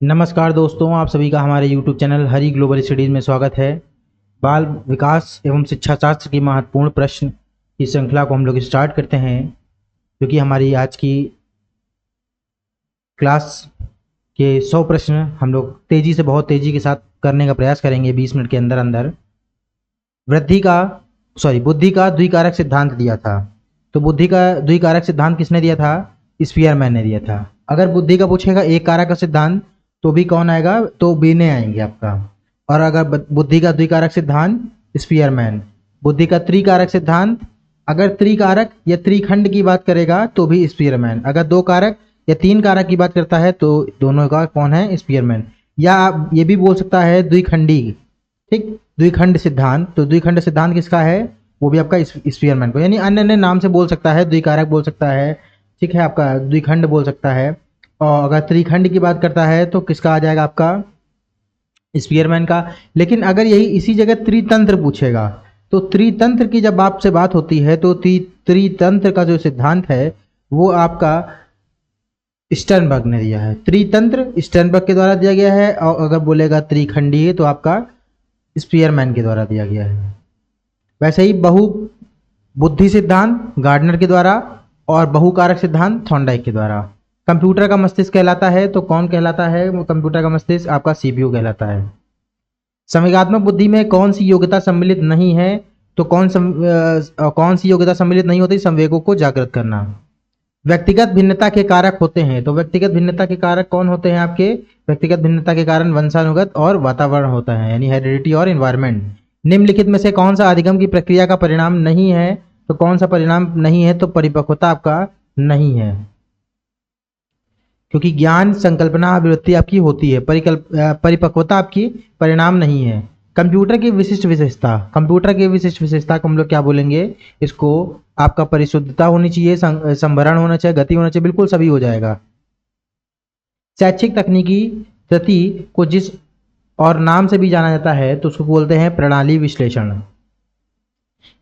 नमस्कार दोस्तों, आप सभी का हमारे YouTube चैनल हरी ग्लोबल स्टडीज़ में स्वागत है। बाल विकास एवं शिक्षा शास्त्र की महत्वपूर्ण प्रश्न की श्रृंखला को हम लोग स्टार्ट करते हैं, जो कि हमारी आज की क्लास के 100 प्रश्न हम लोग बहुत तेज़ी के साथ करने का प्रयास करेंगे 20 मिनट के अंदर अंदर। बुद्धि का द्विकारक सिद्धांत दिया था। तो बुद्धि का द्विकारक सिद्धांत किसने दिया था? स्पीयरमैन ने दिया था। अगर बुद्धि का पूछेगा एक कारक का सिद्धांत तो भी कौन आएगा? तो बीने आएंगे आपका। और अगर बुद्धि का द्विकारक सिद्धांत, स्पीयरमैन। बुद्धि का त्रिकारक सिद्धांत, अगर त्रिकारक या त्रिखंड की बात करेगा तो भी स्पीयरमैन। अगर दो कारक या तीन कारक की बात करता है तो दोनों का कौन है? स्पीयरमैन। या आप ये भी बोल सकता है द्विखंडी, ठीक, द्विखंड सिद्धांत। तो द्विखंड सिद्धांत किसका है? वो भी आपका स्पीयरमैन को, यानी अन्य अन्य नाम से बोल सकता है। द्विकारक बोल सकता है, ठीक है, आपका द्विखंड बोल सकता है। और अगर त्रिखंड की बात करता है तो किसका आ जाएगा? आपका स्पीयरमैन का। लेकिन अगर यही इसी जगह त्रितंत्र पूछेगा तो त्रितंत्र की जब आपसे बात होती है तो त्रितंत्र का जो सिद्धांत है वो आपका स्टर्नबर्ग ने दिया है। त्रितंत्र स्टर्नबर्ग के द्वारा दिया गया है। और अगर बोलेगा त्रिखंडीय तो आपका स्पीयरमैन के द्वारा दिया गया है। वैसे ही बहु बुद्धि सिद्धांत गार्डनर के द्वारा और बहुकारक सिद्धांत थॉर्नडाइक के द्वारा। कंप्यूटर का मस्तिष्क कहलाता है तो कौन कहलाता है? वो कंप्यूटर का मस्तिष्क आपका सीपीयू कहलाता है। संवेगात्मक बुद्धि में कौन सी योग्यता सम्मिलित नहीं है? तो कौन सी योग्यता सम्मिलित नहीं होती? संवेगों को जागृत करना। व्यक्तिगत भिन्नता के कारक होते हैं तो व्यक्तिगत भिन्नता के कारक कौन होते हैं आपके? व्यक्तिगत भिन्नता के कारण वंशानुगत और वातावरण होता है, यानी हेरिडिटी और एनवायरमेंट। निम्नलिखित में से कौन सा अधिगम की प्रक्रिया का परिणाम नहीं है? तो कौन सा परिणाम नहीं है? तो परिपक्वता आपका नहीं है, क्योंकि ज्ञान संकल्पना अभिवृत्ति आपकी होती है, परिपक्वता आपकी परिणाम नहीं है। कंप्यूटर की विशिष्ट विशेषता, कंप्यूटर की विशिष्ट विशेषता को हम लोग क्या बोलेंगे? इसको आपका परिशुद्धता होनी चाहिए, संभरण होना चाहिए, गति होना चाहिए, बिल्कुल सभी हो जाएगा। शैक्षिक तकनीकी गति को जिस और नाम से भी जाना जाता है तो उसको बोलते हैं प्रणाली विश्लेषण।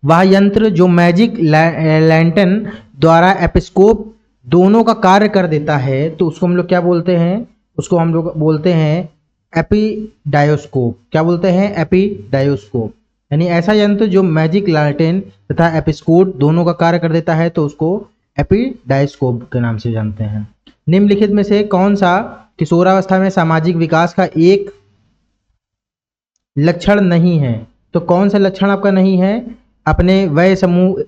वह यंत्र जो मैजिक लैंटर्न द्वारा एपिस्कोप दोनों का कार्य कर देता है तो उसको हम लोग क्या बोलते हैं? उसको हम लोग बोलते हैं एपीडायोस्कोप। क्या बोलते हैं? एपीडायोस्कोप। यानी ऐसा यंत्र जो मैजिक लैंटर्न तथा एपिस्कोप दोनों का कार्य कर देता है तो उसको एपीडायोस्कोप के नाम से जानते हैं। निम्नलिखित में से कौन सा किशोरावस्था में सामाजिक विकास का एक लक्षण नहीं है? तो कौन सा लक्षण आपका नहीं है? अपने वय समूह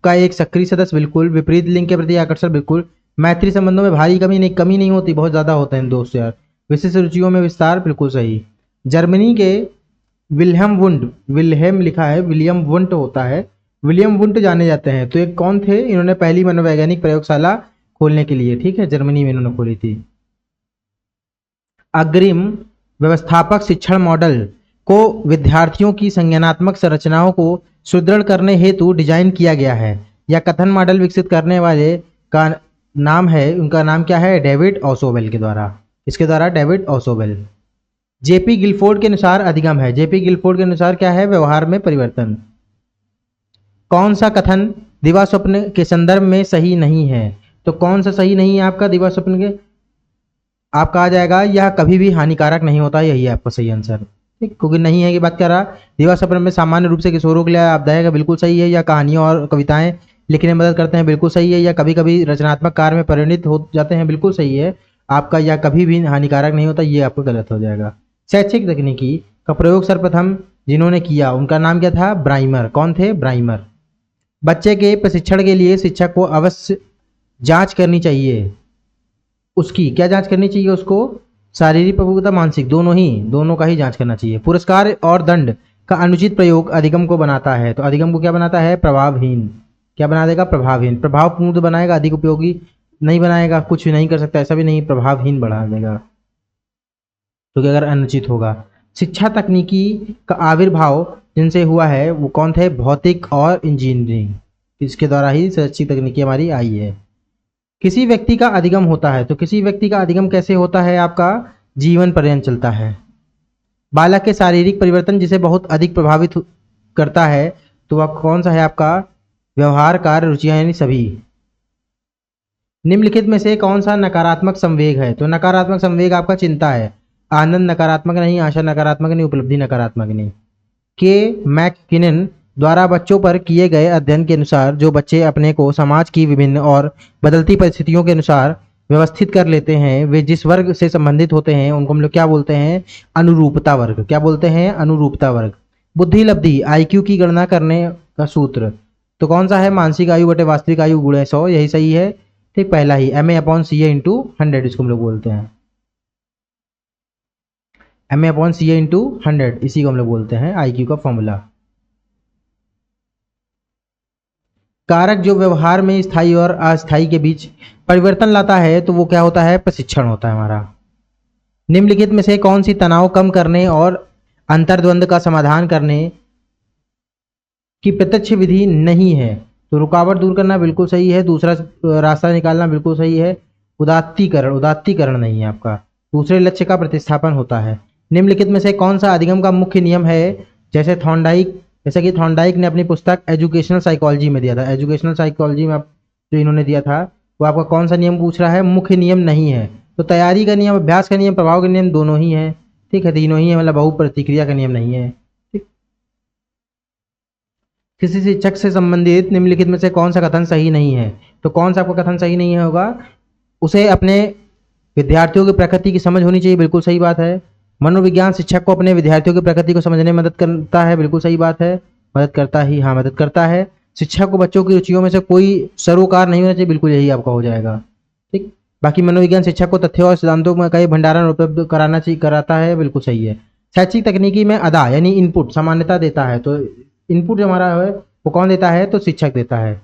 का एक सक्रिय सदस्य, बिल्कुल। विपरीत लिंग के प्रति आकर्षण, बिल्कुल। मैत्री संबंधों में भारी कमी नहीं होती, बहुत ज्यादा होते हैं दोस्त यार। विशिष्ट रुचियों में विस्तार, बिल्कुल सही। जर्मनी के विल्हेम लिखा है, विलियम वुंट होता है, विलियम वुंट जाने जाते हैं। तो एक कौन थे? इन्होंने पहली मनोवैज्ञानिक प्रयोगशाला खोलने के लिए, ठीक है, जर्मनी में इन्होंने खोली थी। अग्रिम व्यवस्थापक शिक्षण मॉडल को विद्यार्थियों की संज्ञानात्मक संरचनाओं को सुदृढ़ करने हेतु डिजाइन किया गया है। या कथन मॉडल विकसित करने वाले का नाम है, उनका नाम क्या है? डेविड ऑसोवेल के द्वारा। इसके द्वारा डेविड ऑसोवेल। जेपी गिलफोर्ड के अनुसार अधिगम है। जेपी गिलफोर्ड के अनुसार क्या है? व्यवहार में परिवर्तन। कौन सा कथन दिवा स्वप्न के संदर्भ में सही नहीं है? तो कौन सा सही नहीं है आपका दिवा स्वप्न के? आपका आ जाएगा यह कभी भी हानिकारक नहीं होता, यही है आपका सही आंसर, ठीक, क्योंकि नहीं है की बात कर रहा। दिवा स्वप्न में सामान्य रूप से किशोरों के लिए लाभदायक है, बिल्कुल सही है। या कहानियां और कविताएं लिखने में मदद करते हैं, बिल्कुल सही है। या कभी कभी रचनात्मक कार्य में परिणित हो जाते हैं, बिल्कुल सही है आपका। या कभी भी हानिकारक नहीं होता, ये आपको गलत हो जाएगा। शैक्षिक तकनीकी का प्रयोग सर्वप्रथम जिन्होंने किया उनका नाम क्या था? ब्राइमर। कौन थे? ब्राइमर। बच्चे के प्रशिक्षण के लिए शिक्षक को अवश्य जांच करनी चाहिए। उसकी क्या जांच करनी चाहिए? उसको शारीरिक परिपक्वता, मानसिक, दोनों का ही जांच करना चाहिए। पुरस्कार और दंड का अनुचित प्रयोग अधिगम को बनाता है। तो अधिगम को क्या बनाता है? प्रभावहीन। क्या बना देगा? प्रभावहीन। प्रभावपूर्ण बनाएगा, अधिक उपयोगी नहीं बनाएगा। कुछ भी नहीं कर सकता, ऐसा भी नहीं, प्रभावहीन बढ़ा देगा क्योंकि अगर अनुचित होगा। शिक्षा तकनीकी का आविर्भाव जिनसे हुआ है वो कौन थे? भौतिक और इंजीनियरिंग, इसके द्वारा ही शैक्षिक तकनीकी हमारी आई है। किसी व्यक्ति का अधिगम होता है तो किसी व्यक्ति का अधिगम कैसे होता है? आपका जीवन पर्यंत चलता है। बालक के शारीरिक परिवर्तन जिसे बहुत अधिक प्रभावित करता है तो वह कौन सा है आपका? व्यवहार, कार्य, रुचियां, यानी सभी। निम्नलिखित में से कौन सा नकारात्मक संवेग है? तो नकारात्मक संवेग आपका चिंता है। आनंद नकारात्मक नहीं, आशा नकारात्मक नहीं, उपलब्धि नकारात्मक नहीं। के मैककिनन द्वारा बच्चों पर किए गए अध्ययन के अनुसार जो बच्चे अपने को समाज की विभिन्न और बदलती परिस्थितियों के अनुसार व्यवस्थित कर लेते हैं, वे जिस वर्ग से संबंधित होते हैं उनको हम लोग क्या बोलते हैं? अनुरूपता वर्ग। क्या बोलते हैं? अनुरूपता वर्ग। बुद्धि लब्धि आईक्यू की गणना करने का सूत्र तो कौन सा है? मानसिक आयु बटे वास्तविक आयु गुणे 100, यही सही है। ठीक, पहला ही MA/CA/100 इसको हम लोग बोलते हैं। MA/CA/100 इसी को हम लोग बोलते हैं आईक्यू का फॉर्मूला। कारक जो व्यवहार में स्थायी और अस्थायी के बीच परिवर्तन लाता है तो वो क्या होता है? प्रशिक्षण होता है हमारा। निम्नलिखित में से कौन सी तनाव कम करने और अंतर्द्वंद का समाधान करने की प्रत्यक्ष विधि नहीं है? तो रुकावट दूर करना बिल्कुल सही है। दूसरा रास्ता निकालना बिल्कुल सही है। उदात्तीकरण नहीं है आपका। दूसरे लक्ष्य का प्रतिस्थापन होता है। निम्नलिखित में से कौन सा अधिगम का मुख्य नियम है? जैसे कि थॉर्नडाइक ने अपनी पुस्तक एजुकेशनल साइकोलॉजी में दिया था। एजुकेशनल साइकोलॉजी में जो इन्होंने दिया था वो आपका कौन सा नियम पूछ रहा है? मुख्य नियम नहीं है। तो तैयारी का नियम, अभ्यास का नियम, प्रभाव का नियम दोनों ही है। ठीक है, तीनों ही है, मतलब बहु प्रतिक्रिया का नियम नहीं है। ठीक। किसी शिक्षक से संबंधित निम्नलिखित में से कौन सा कथन सही नहीं है? तो कौन सा आपका कथन सही नहीं होगा? उसे अपने विद्यार्थियों की प्रकृति की समझ होनी चाहिए, बिल्कुल सही बात है। मनोविज्ञान शिक्षक को अपने विद्यार्थियों की प्रकृति को समझने में मदद करता है, बिल्कुल सही बात है। मदद करता ही, हाँ मदद करता है। शिक्षक को बच्चों की रुचियों में से कोई सरोकार नहीं होना चाहिए, बिल्कुल यही आपका हो जाएगा। ठीक। बाकी मनोविज्ञान शिक्षक को तथ्यों और सिद्धांतों में कई भंडारण उपलब्ध कराता है, बिल्कुल सही है। शैक्षिक तकनीकी में अदा यानी इनपुट सामान्यता देता है, तो इनपुट जो हमारा है वो कौन देता है? तो शिक्षक देता है।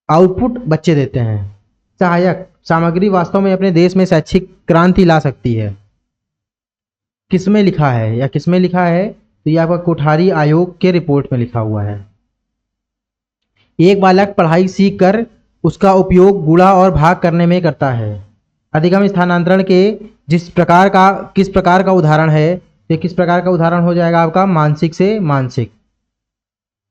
आउटपुट बच्चे देते हैं। सहायक सामग्री वास्तव में अपने देश में शैक्षिक क्रांति ला सकती है। किसमें लिखा है या किसमें लिखा है? तो ये आपका कोठारी आयोग के रिपोर्ट में लिखा हुआ है। एक बालक पढ़ाई सीख कर उसका उपयोग गुणा और भाग करने में करता है। अधिगम स्थानांतरण के किस प्रकार का उदाहरण है? ये किस प्रकार का उदाहरण हो जाएगा आपका? मानसिक से मानसिक,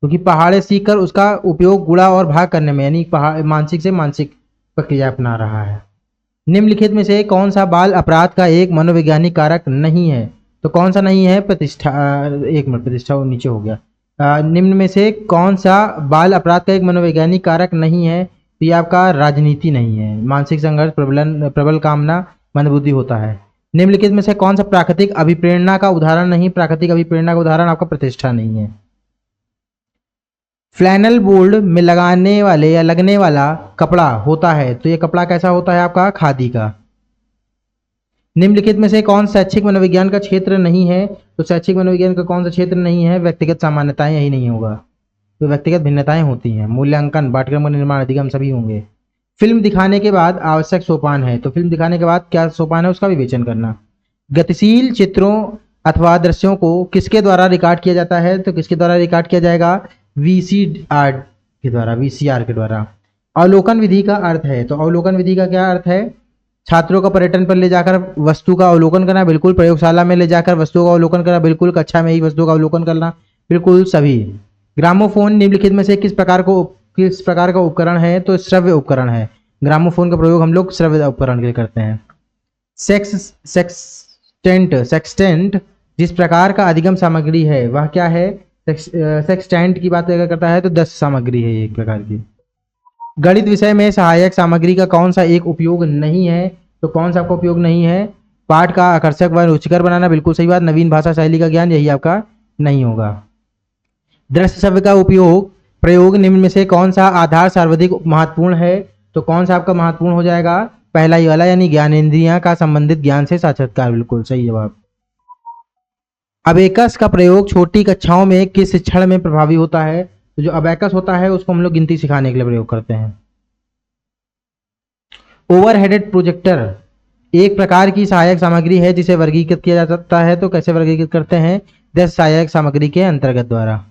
क्योंकि पहाड़े सीख कर उसका उपयोग गुणा और भाग करने में, यानी मानसिक से मानसिक प्रक्रिया अपना रहा है। निम्नलिखित में से कौन सा बाल अपराध का एक मनोवैज्ञानिक कारक नहीं है? तो कौन सा नहीं है? प्रतिष्ठा। एक मिनट, प्रतिष्ठा वो नीचे हो गया। निम्न में से कौन सा बाल अपराध का एक मनोवैज्ञानिक कारक नहीं है? तो ये आपका राजनीति नहीं है। मानसिक संघर्ष, प्रबल कामना, मंदबुद्धि होता है। निम्नलिखित में से कौन सा प्राकृतिक अभिप्रेरणा का उदाहरण नहीं? प्राकृतिक अभिप्रेरणा का उदाहरण आपका प्रतिष्ठा नहीं है। फ्लैनल बोर्ड में लगाने वाले या लगने वाला कपड़ा होता है, तो ये कपड़ा कैसा होता है आपका? खादी का। निम्नलिखित में से कौन शैक्षिक मनोविज्ञान का क्षेत्र नहीं है? तो शैक्षिक मनोविज्ञान का कौन सा क्षेत्र नहीं है? व्यक्तिगत सामान्यताएं, यही नहीं होगा। तो व्यक्तिगत भिन्नताएं होती हैं। मूल्यांकन, पाठ्यक्रम का निर्माण, अधिगम सभी होंगे। फिल्म दिखाने के बाद आवश्यक सोपान है, तो फिल्म दिखाने के बाद क्या सोपान है? उसका विवेचन करना। गतिशील चित्रों अथवा दृश्यों को किसके द्वारा रिकॉर्ड किया जाता है? तो किसके द्वारा रिकॉर्ड किया जाएगा? VCR के द्वारा। अवलोकन विधि का अर्थ है, तो अवलोकन विधि का क्या अर्थ है? छात्रों को पर्यटन पर ले जाकर वस्तु का अवलोकन करना, बिल्कुल। प्रयोगशाला में ले जाकर वस्तुओं का अवलोकन करना, बिल्कुल। कक्षा में ही वस्तुओं का अवलोकन करना, बिल्कुल सभी। ग्रामोफोन निम्नलिखित में से किस प्रकार का उपकरण है? तो श्रव्य उपकरण है। ग्रामोफोन का प्रयोग हम लोग श्रव्य उपकरण के लिए करते हैं। सेक्सटेंट जिस प्रकार का अधिगम सामग्री है वह क्या है? सेक्सटेंट की बात अगर करता है तो 10 सामग्री है एक प्रकार की। गणित विषय में सहायक सामग्री का कौन सा एक उपयोग नहीं है? तो कौन सा आपका उपयोग नहीं है? पाठ का आकर्षक व रुचिकर बनाना, बिल्कुल सही बात। नवीन भाषा शैली का ज्ञान, यही आपका नहीं होगा। दृश्य शब्द का प्रयोग निम्न में से कौन सा आधार सर्वाधिक महत्वपूर्ण है? तो कौन सा आपका महत्वपूर्ण हो जाएगा? पहला ही वाला, यानी ज्ञानेंद्रियां का संबंधित ज्ञान से साक्षात्कार, बिल्कुल सही जवाब। अबेकस का प्रयोग छोटी कक्षाओं में किस शिक्षण में प्रभावी होता है? तो जो अबेकस होता है उसको हम लोग गिनती सिखाने के लिए प्रयोग करते हैं। ओवरहेडेड प्रोजेक्टर एक प्रकार की सहायक सामग्री है जिसे वर्गीकृत किया जा सकता है, तो कैसे वर्गीकृत करते हैं? 10 सहायक सामग्री के अंतर्गत द्वारा।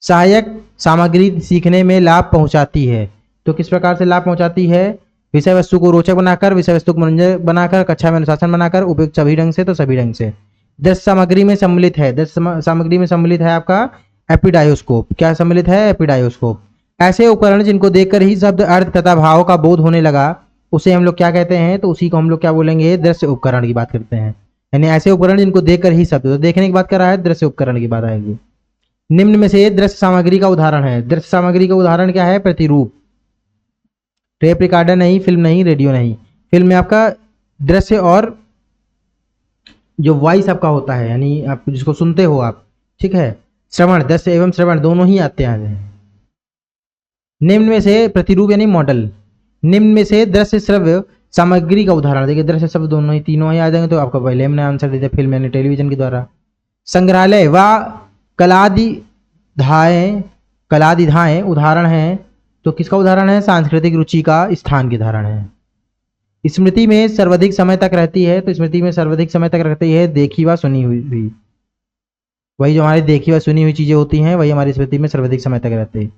सहायक सामग्री सीखने में लाभ पहुंचाती है, तो किस प्रकार से लाभ पहुंचाती है? विषय वस्तु को रोचक बनाकर, विषय वस्तु को मनोरंजक बनाकर, कक्षा में अनुशासन बनाकर, उपयुक्त सभी ढंग से, तो सभी ढंग से। 10 सामग्री में सम्मिलित है, 10 सामग्री में सम्मिलित है आपका एपिडायोस्कोप। क्या सम्मिलित है? एपिडायोस्कोप। ऐसे उपकरण जिनको देखकर ही शब्द अर्थ तथा भाव का बोध होने लगा उसे हम लोग क्या कहते हैं, तो उसी को हम लोग क्या बोलेंगे, दृश्य उपकरण की बात करते हैं। यानी ऐसे उपकरण जिनको देखकर ही शब्द, तो देखने की बात कर रहा है, दृश्य उपकरण की बात आएगी। निम्न में से दृश्य सामग्री का उदाहरण है, दृश्य सामग्री का उदाहरण क्या है, प्रतिरूप। टेप रिकॉर्डर नहीं, फिल्म नहीं, रेडियो नहीं। फिल्म में आपका दृश्य और जो वॉइस आपका होता है, यानी आप जिसको सुनते हो आप, ठीक है। श्रवण, दृश्य एवं श्रवण दोनों ही आते हैं। निम्न में से प्रतिरूप यानी मॉडल। निम्न में से दृश्य श्रव्य सामग्री का उदाहरण, देखिए दृश्य शब्द दोनों ही, तीनों ही आ जाएंगे, तो आपका पहले हमने आंसर दे दिया, फिल्म यानी टेलीविजन के द्वारा। संग्रहालय व कलादिधाएं, कलादिधाएं उदाहरण है, तो किसका उदाहरण है, सांस्कृतिक रुचि का स्थान के उदाहरण है। स्मृति में सर्वाधिक समय तक रहती है, तो स्मृति में सर्वाधिक समय तक रहती है देखी व सुनी हुई, वही जो हमारी देखी व सुनी हुई चीजें होती हैं वही हमारी स्मृति में सर्वाधिक समय तक रहती है।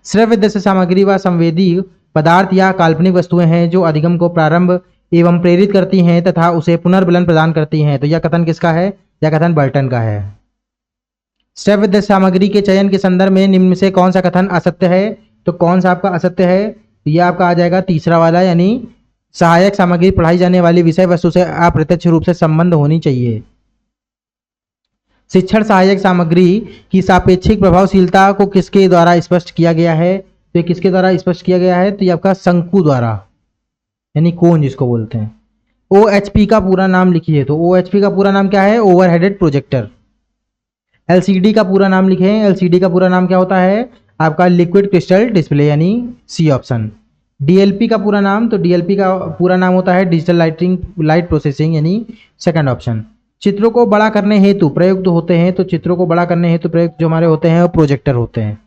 श्रव्य दृश्य सामग्री व संवेदी पदार्थ या काल्पनिक वस्तुएं हैं जो अधिगम को प्रारंभ एवं प्रेरित करती हैं तथा उसे पुनर्बलन प्रदान करती हैं। तो यह कथन किसका है, यह कथन बर्टन का है। श्रव्य दृश्य सामग्री के चयन के संदर्भ में निम्न में से कौन सा कथन असत्य है, तो कौन सा आपका असत्य है, यह आपका आ जाएगा तीसरा वाला, यानी सहायक सामग्री पढ़ाई जाने वाली विषय वस्तु से अप्रत्यक्ष रूप से संबंध होनी चाहिए। शिक्षण सहायक सामग्री की सापेक्षिक प्रभावशीलता को किसके द्वारा स्पष्ट किया गया है, तो किसके द्वारा स्पष्ट किया गया है, तो ये आपका शंकु द्वारा, यानी कोन जिसको बोलते हैं। OHP का पूरा नाम लिखिए, तो OHP का पूरा नाम क्या है, ओवरहेडेड प्रोजेक्टर। LCD का पूरा नाम लिखें, LCD का पूरा नाम क्या होता है आपका, लिक्विड क्रिस्टल डिस्प्ले, यानी सी ऑप्शन। DLP का पूरा नाम, तो DLP का पूरा नाम होता है डिजिटल लाइट प्रोसेसिंग, यानी सेकंड ऑप्शन। चित्रों को बड़ा करने हेतु प्रयुक्त होते हैं, तो चित्रों को बड़ा करने हेतु प्रयुक्त जो हमारे होते हैं वो प्रोजेक्टर होते हैं।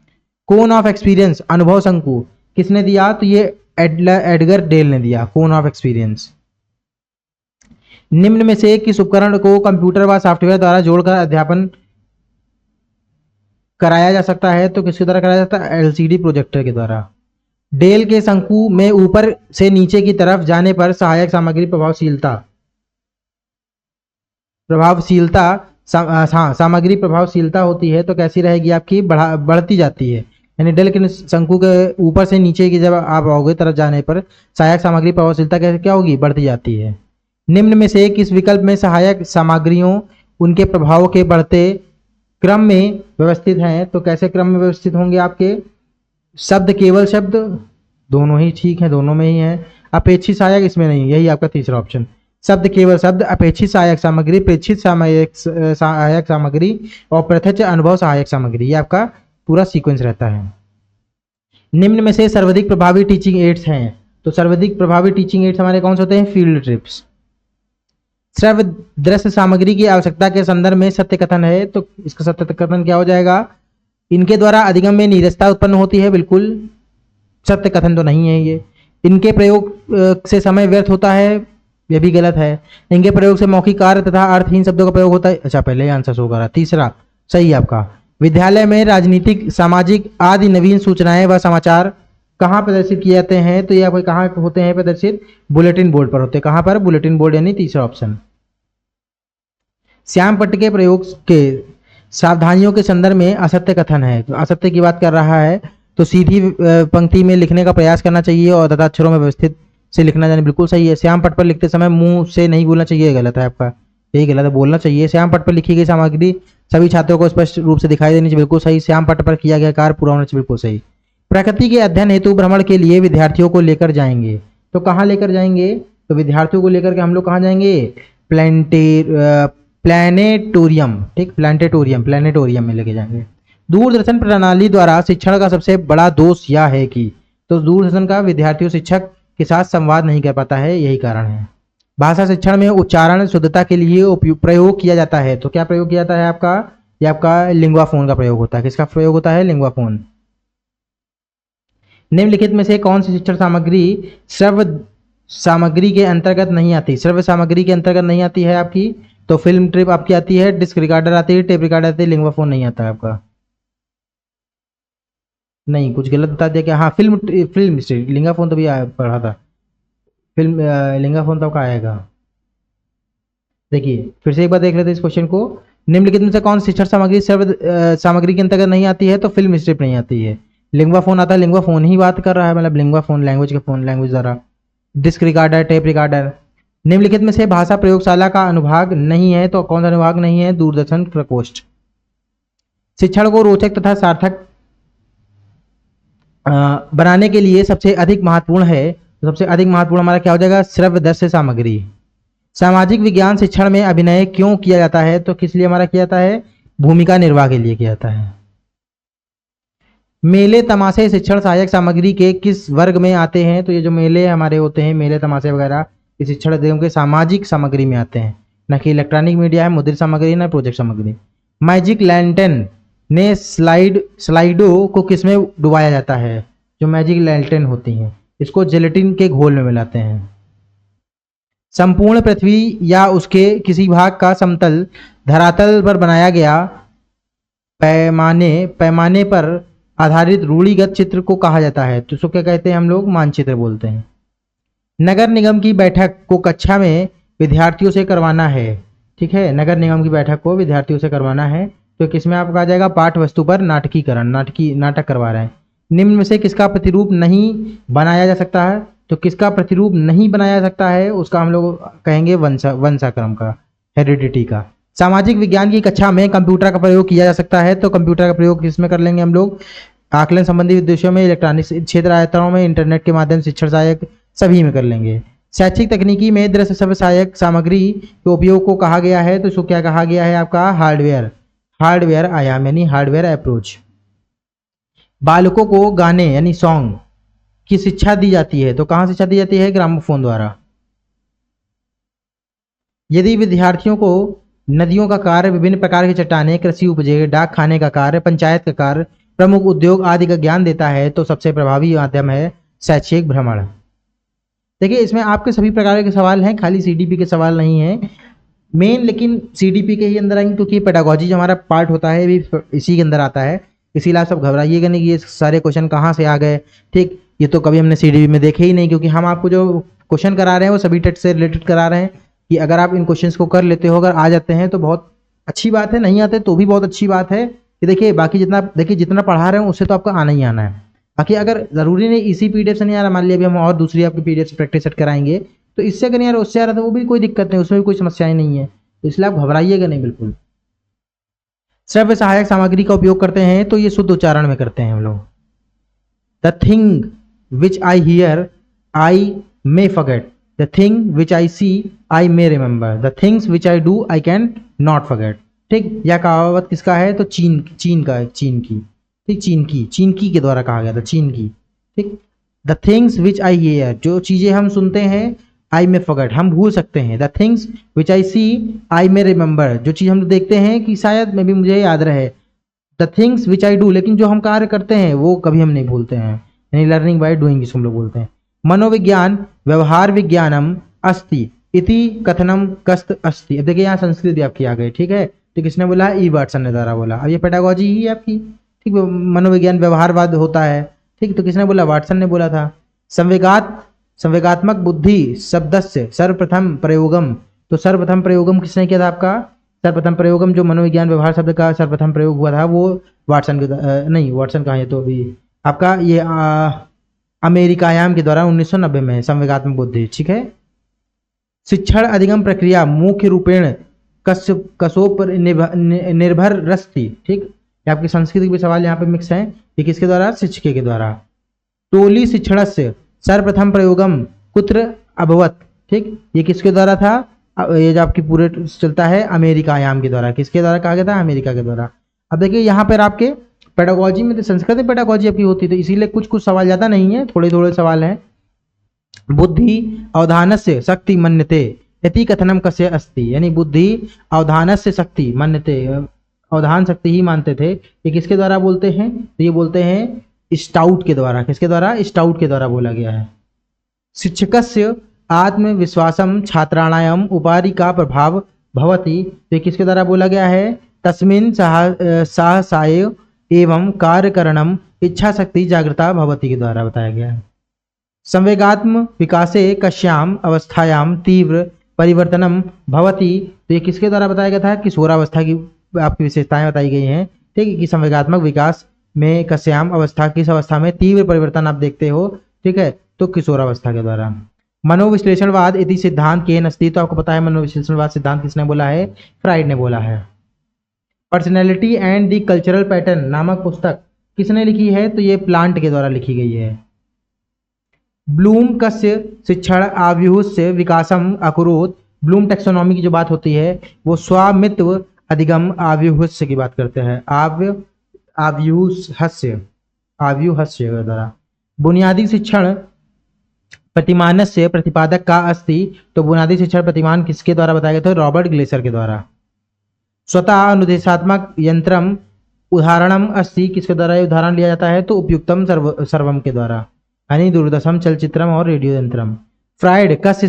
कोन ऑफ एक्सपीरियंस, अनुभव शंकु किसने दिया, तो ये एडगर डेल ने दिया कोन ऑफ एक्सपीरियंस। निम्न में से किस उपकरण को कंप्यूटर व सॉफ्टवेयर द्वारा जोड़कर अध्यापन कराया जा सकता है, तो किसके द्वारा कराया जाता है, LCD प्रोजेक्टर के द्वारा। डेल के शंकु में ऊपर से नीचे की तरफ जाने पर सहायक सामग्री सामग्री प्रभावशीलता होती है, तो कैसी रहेगी आपकी, बढ़ती जाती है। यानी डेल के शंकु के ऊपर से नीचे की जब आप आओगे तरफ जाने पर सहायक सामग्री प्रभावशीलता क्या होगी, बढ़ती जाती है। निम्न में से किस विकल्प में सहायक सामग्रियों उनके प्रभाव के बढ़ते क्रम में व्यवस्थित हैं, तो कैसे क्रम में व्यवस्थित होंगे आपके, शब्द केवल शब्द, दोनों ही ठीक है, दोनों में ही है। अपेक्षित सहायक इसमें नहीं, यही आपका तीसरा ऑप्शन। शब्द केवल शब्द, अपेक्षित सहायक सामग्री, प्रेक्षित सहायक सामग्री और प्रत्यक्ष अनुभव सहायक सामग्री, ये आपका पूरा सीक्वेंस रहता है। निम्न में से सर्वाधिक प्रभावी टीचिंग एड्स हैं, तो सर्वाधिक प्रभावी टीचिंग एड्स हमारे कौन से होते हैं, फील्ड ट्रिप्स। श्रव्य दृश्य सामग्री की आवश्यकता के संदर्भ में सत्य कथन है, तो इसका सत्य कथन क्या हो जाएगा, इनके द्वारा अधिगम में नीरसता उत्पन्न होती है, बिल्कुल सत्य कथन तो नहीं है ये। इनके प्रयोग से समय व्यर्थ होता है, यह भी गलत है। इनके प्रयोग से मौखिक कार्य तथा अर्थहीन शब्दों का प्रयोग होता है, अच्छा पहले ही आंसर शो करा, तीसरा सही है आपका। विद्यालय में राजनीतिक, सामाजिक आदि नवीन सूचनाएं व समाचार कहाँ प्रदर्शित किए जाते हैं, तो ये आपको कहाँ होते हैं प्रदर्शित, बुलेटिन बोर्ड पर होते हैं। कहाँ पर, बुलेटिन बोर्ड, यानी तीसरा ऑप्शन। श्याम पट्ट के प्रयोग के सावधानियों के संदर्भ में असत्य कथन है, तो असत्य की बात कर रहा है, तो सीधी पंक्ति में लिखने का प्रयास करना चाहिए और तथा अक्षरों में व्यवस्थित से लिखना जाने, बिल्कुल सही है। श्याम पट्ट पर लिखते समय मुंह से नहीं बोलना चाहिए, गलत है आपका, यही गलत है, बोलना चाहिए। श्याम पट्ट पर लिखी गई सामग्री सभी छात्रों को स्पष्ट रूप से दिखाई देनी चाहिए, बिल्कुल सही। श्याम पट्ट पर किया गया कार्य पूरा होना चाहिए, बिल्कुल सही। प्रकृति के अध्ययन हेतु भ्रमण के लिए विद्यार्थियों को लेकर जाएंगे, तो कहाँ लेकर जाएंगे, तो विद्यार्थियों को लेकर के हम लोग कहाँ जाएंगे, प्लानिटोरियम, ठीक, प्लानिटोरियम में लेके जाएंगे। दूरदर्शन प्रणाली द्वारा शिक्षण का सबसे बड़ा दोष यह है कि, तो दूरदर्शन का विद्यार्थियों शिक्षक के साथ संवाद नहीं कर पाता है, यही कारण है। भाषा शिक्षण में उच्चारण शुद्धता के लिए प्रयोग किया जाता है, तो क्या प्रयोग किया जाता है आपका, ये आपका लिंग्वाफोन का प्रयोग होता है। किसका प्रयोग होता है, लिंग्वाफोन। निम्नलिखित में से कौन सी शिक्षण सामग्री श्रव्य सामग्री के अंतर्गत नहीं आती, श्रव्य सामग्री के अंतर्गत नहीं आती है आपकी, तो फिल्म ट्रिप आपकी आती है, डिस्क रिकॉर्डर आती है, टेप रिकॉर्डर आती है, लिंग्वाफोन नहीं आता है आपका। नहीं, कुछ गलत बता दिया क्या, हाँ फिल्म लिंगाफोन तो भी पढ़ा था, फिल्म लिंगाफोन तो का आएगा। देखिए फिर से एक बार देख लेते हैं इस क्वेश्चन को। निम्नलिखित में से कौन शिक्षण सामग्री श्रव्य सामग्री के अंतर्गत नहीं आती है, तो फिल्म स्ट्रिप नहीं आती है। लिंग्वा फोन आता है, लिंग्वा फोन ही बात कर रहा है, मतलब लिंग्वा फोन लैंग्वेज के फोन लैंग्वेज द्वारा। Disc recorder, tape recorder. निम्नलिखित में से भाषा प्रयोगशाला का अनुभाग नहीं है, तो कौन सा अनुभाग नहीं है? दूरदर्शन प्रकोष्ठ। शिक्षण को रोचक तथा सार्थक बनाने के लिए सबसे अधिक महत्वपूर्ण है, तो सबसे अधिक महत्वपूर्ण हमारा क्या हो जाएगा? श्रव्य दृश्य सामग्री। सामाजिक विज्ञान शिक्षण में अभिनय क्यों किया जाता है? तो किस लिए हमारा किया जाता है? भूमिका निर्वाह के लिए किया जाता है। मेले तमाशे शिक्षण सहायक सामग्री के किस वर्ग में आते हैं? तो ये जो मेले हमारे होते हैं, मेले तमाशे वगैरह, ये शिक्षण एवं के सामाजिक सामग्री में आते हैं, न कि इलेक्ट्रॉनिक मीडिया है, मुद्रित सामग्री, न प्रोजेक्ट सामग्री। मैजिक लैंटर्न ने स्लाइडो को किसमें डुबाया जाता है? जो मैजिक लैंटर्न होती हैं, इसको जेलेटिन के घोल में मिलाते हैं। संपूर्ण पृथ्वी या उसके किसी भाग का समतल धरातल पर बनाया गया पैमाने पर आधारित रूढ़िगत चित्र को कहा जाता है, तो इसको क्या कहते हैं? हम लोग मानचित्र बोलते हैं। नगर निगम की बैठक को कक्षा में विद्यार्थियों से करवाना है, ठीक है, नगर निगम की बैठक को विद्यार्थियों से करवाना है, तो किसमें आपका आ जाएगा? पाठ वस्तु पर नाटकीकरण, नाटक करवा रहे हैं। निम्न में से किसका प्रतिरूप नहीं बनाया जा सकता है? तो किसका प्रतिरूप नहीं बनाया जा सकता है? उसका हम लोग कहेंगे वंशाक्रम का, हेरिडिटी का। सामाजिक विज्ञान की कक्षा में कंप्यूटर का प्रयोग किया जा सकता है, तो कंप्यूटर का प्रयोग किसमें कर लेंगे हम लोग? आकलन संबंधी उद्देश्यों में, इलेक्ट्रॉनिक क्षेत्र आयतनों में, इंटरनेट के माध्यम से शिक्षण सहायक, सभी में कर लेंगे। शैक्षिक तकनीकी में दृश्य श्रव्य सहायक सामग्री के उपयोग को कहा गया है, तो इसको क्या कहा गया है? आपका हार्डवेयर आयाम, यानी हार्डवेयर अप्रोच। बालकों को गाने यानी सॉन्ग की शिक्षा दी जाती है, तो कहाँ शिक्षा दी जाती है? ग्रामोफोन द्वारा। यदि विद्यार्थियों को नदियों का कार्य, विभिन्न प्रकार की चट्टानें, कृषि उपजे, डाक खाने का कार्य, पंचायत का कार्य, प्रमुख उद्योग आदि का ज्ञान देता है, तो सबसे प्रभावी माध्यम है शैक्षिक भ्रमण। देखिए, इसमें आपके सभी प्रकार के सवाल हैं, खाली सीडीपी के सवाल नहीं है मेन, लेकिन सीडीपी के ही अंदर आएंगे, क्योंकि पेडागोजी जो हमारा पार्ट होता है भी इसी के अंदर आता है। इसीलिए आप सब घबराइएगा नहीं कि ये सारे क्वेश्चन कहाँ से आ गए, ठीक, ये तो कभी हमने सीडीपी में देखे ही नहीं, क्योंकि हम आपको जो क्वेश्चन करा रहे हैं वो सभी टेट से रिलेटेड करा रहे हैं, कि अगर आप इन क्वेश्चंस को कर लेते हो, अगर आ जाते हैं तो बहुत अच्छी बात है, नहीं आते तो भी बहुत अच्छी बात है। कि देखिए, बाकी जितना पढ़ा रहे हो उससे तो आपको आना ही आना है। बाकी अगर ज़रूरी नहीं इसी पीडीएफ से नहीं आ रहा, मान लिया अभी हम और दूसरी आपकी पीडीएफ से प्रैक्टिस सेट कराएंगे, तो इससे अगर नहीं आ रहा उससे आ रहा, तो वो भी कोई दिक्कत नहीं, उसमें भी कोई समस्याएं नहीं है, तो इसलिए आप घबराइएगा नहीं बिल्कुल। श्रव्य सहायक सामग्री का उपयोग करते हैं, तो ये शुद्ध उच्चारण में करते हैं हम लोग। The thing which I hear I may forget, the thing which I see I may remember, the things which I do I cannot forget, ठीक। यह कहावत किसका है? तो चीन का है, चीन की, ठीक, चीन की के द्वारा कहा गया था, चीन की, ठीक। The things which I here, जो चीजें हम सुनते हैं, आई मे फॉरगेट, हम भूल सकते हैं। The things which I see I may remember, जो चीज हम देखते हैं कि शायद में भी मुझे याद रहे। The things which I do, लेकिन जो हम कार्य करते हैं वो कभी हम नहीं भूलते हैं, यानी लर्निंग बाय डूइंग जिसको हम लोग बोलते हैं। मनोविज्ञान व्यवहार विज्ञानम अस्ति इति कथनम कस्त अस्ति। अब देखिए यहाँ संस्कृत भी आपकी आ गई, ठीक है, तो किसने बोला? ई वाटसन ने द्वारा बोला। अब ये पेडागोजी ही है आपकी, ठीक, मनोविज्ञान व्यवहारवाद होता है, ठीक, तो किसने बोला? वाटसन ने बोला था। संवेगात्मक बुद्धि शब्दस्य सर्वप्रथम प्रयोगम, तो सर्वप्रथम प्रयोगम किसने किया था आपका? सर्वप्रथम प्रयोगम जो मनोविज्ञान व्यवहार शब्द का सर्वप्रथम प्रयोग हुआ था वो वाटसन के नहीं, वाटसन कहाँ है, तो अभी आपका ये अमेरिकायाम के द्वारा 1990 में संवेगात्मक बुद्धि, ठीक है। शिक्षण अधिगम प्रक्रिया मुख्य रूपेण कसों पर निर्भर रस थी, ठीक। आपके सांस्कृतिक भी सवाल यहाँ पे मिक्स हैं, ये किसके द्वारा? शिक्षक के द्वारा। टोली शिक्षण से सर्वप्रथम प्रयोगम कुत्र अभवत, ठीक, ये किसके द्वारा था? ये जो आपकी पूरे चलता है अमेरिकायाम के द्वारा, किसके द्वारा कहा गया था? अमेरिका के द्वारा। अब देखिए यहाँ पर आपके पेडागोजी में तो संस्कृत पेडागोजी आपकी होती है, तो इसीलिए कुछ सवाल ज़्यादा नहीं है, थोड़े थोड़े सवाल हैं। बुद्धि अवधानस्य शक्ति मन्यते यति कथनम कस्य अस्ति, यानी बुद्धि अवधानस्य शक्ति मन्यते, अवधान शक्ति ही मानते थे, ये किसके द्वारा बोलते हैं? तो ये बोलते हैं स्टाउट के द्वारा। किसके द्वारा? स्टाउट के द्वारा बोला गया है। शिक्षकस्य आत्मविश्वासम छात्राणाम उपाधि का प्रभाव भवति, तो ये किसके द्वारा बोला गया है? तस्मिन् साहसाय एवं कार्यकरणम इच्छा शक्ति जागृता भवति के द्वारा बताया गया है। संवेगात्म विकासे कश्याम अवस्थायाम तीव्र परिवर्तनम भवति, तो ये किसके द्वारा बताया गया था? किशोरावस्था की आपकी विशेषताएं बताई गई हैं, ठीक है, कि संवेगात्मक विकास में कस्याम अवस्था, किस अवस्था में तीव्र परिवर्तन आप देखते हो, ठीक है, तो किशोरावस्था के द्वारा। मनोविश्लेषणवाद इति सिद्धांत के अस्ति, तो आपको पता है मनोविश्लेषणवाद सिद्धांत किसने बोला है, फ्राइड ने बोला है। Personality and the cultural pattern नामक पुस्तक किसने लिखी है, तो ये प्लांट के द्वारा लिखी गई है। ब्लूम कस्य शिक्षण आव्यूहस्य विकासम अकुरोत, ब्लूम टैक्सोनॉमी की जो बात होती है वो स्वामित्व अधिगम आव्यूहस्य की बात करते हैं, आव्यूहस्य के द्वारा। बुनियादी शिक्षण प्रतिमानस्य प्रतिपादक का अस्ति, तो बुनियादी शिक्षण प्रतिमान किसके द्वारा बताया गया था, रॉबर्ट ग्लेसर के द्वारा। स्वतः अनुदेशात्मक यंत्रम उदाहरणम अस्ति, किसके द्वारा ये उदाहरण लिया जाता है, तो उपयुक्तम सर्वम के द्वारा, यानी दूरदर्शम चलचित्रम और रेडियो यंत्रम। फ्राइड कस्य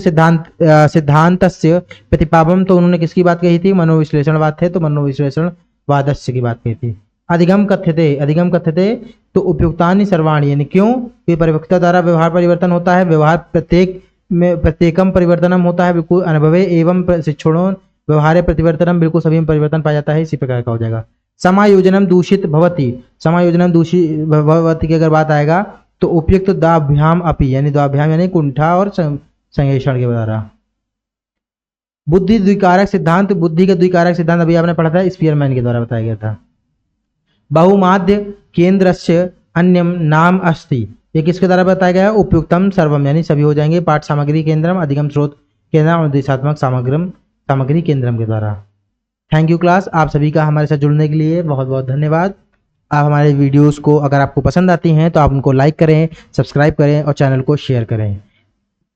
सिद्धांतस्य प्रतिपादम, तो उन्होंने किसकी बात कही थी, मनोविश्लेषणवाद थे, तो मनोविश्लेषणवादस्य की बात कही थी। अधिगम कथ्यते, तो उपयुक्तानि सर्वाणि, यानी क्यों, ये परिपक्वता द्वारा व्यवहार परिवर्तन होता है, व्यवहार प्रत्येकम परिवर्तनम होता है, बिल्कुल अनुभवे एवं शिक्षणों व्यवहार परिवर्तनम, बिल्कुल सभी में परिवर्तन पाया जाता है, इसी प्रकार का हो जाएगा। समायोजनम दूषित भवति, समायोजनम दूषित भवति की अगर बात आएगा तो उपयुक्त दाभ्याम अपि, यानी दाभ्याम यानी कुंठा और संश्लेषण के द्वारा। बुद्धि द्विकारक सिद्धांत, बुद्धि का द्विकारक सिद्धांत अभी आपने पढ़ा था, स्पीयरमैन के द्वारा बताया गया था। बहुमाध्य केंद्रस्य अन्यम नाम अस्ति, ये किसके द्वारा बताया गया है, उपयुक्तम सर्वम, यानी सभी हो जाएंगे, पाठ सामग्री केंद्रम, अधिगम स्रोत केंद्रम और दिशात्मक सामग्री केंद्रम के द्वारा। थैंक यू क्लास, आप सभी का हमारे साथ जुड़ने के लिए बहुत बहुत धन्यवाद। आप हमारे वीडियोस को अगर आपको पसंद आती हैं तो आप उनको लाइक करें, सब्सक्राइब करें और चैनल को शेयर करें।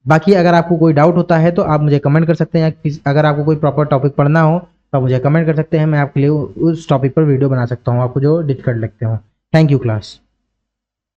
बाकी अगर आपको कोई डाउट होता है तो आप मुझे कमेंट कर सकते हैं, अगर आपको कोई प्रॉपर टॉपिक पढ़ना हो तो आप मुझे कमेंट कर सकते हैं, मैं आपके लिए उस टॉपिक पर वीडियो बना सकता हूँ, आपको जो डिफिकल्ट लगते हो। Thank you class.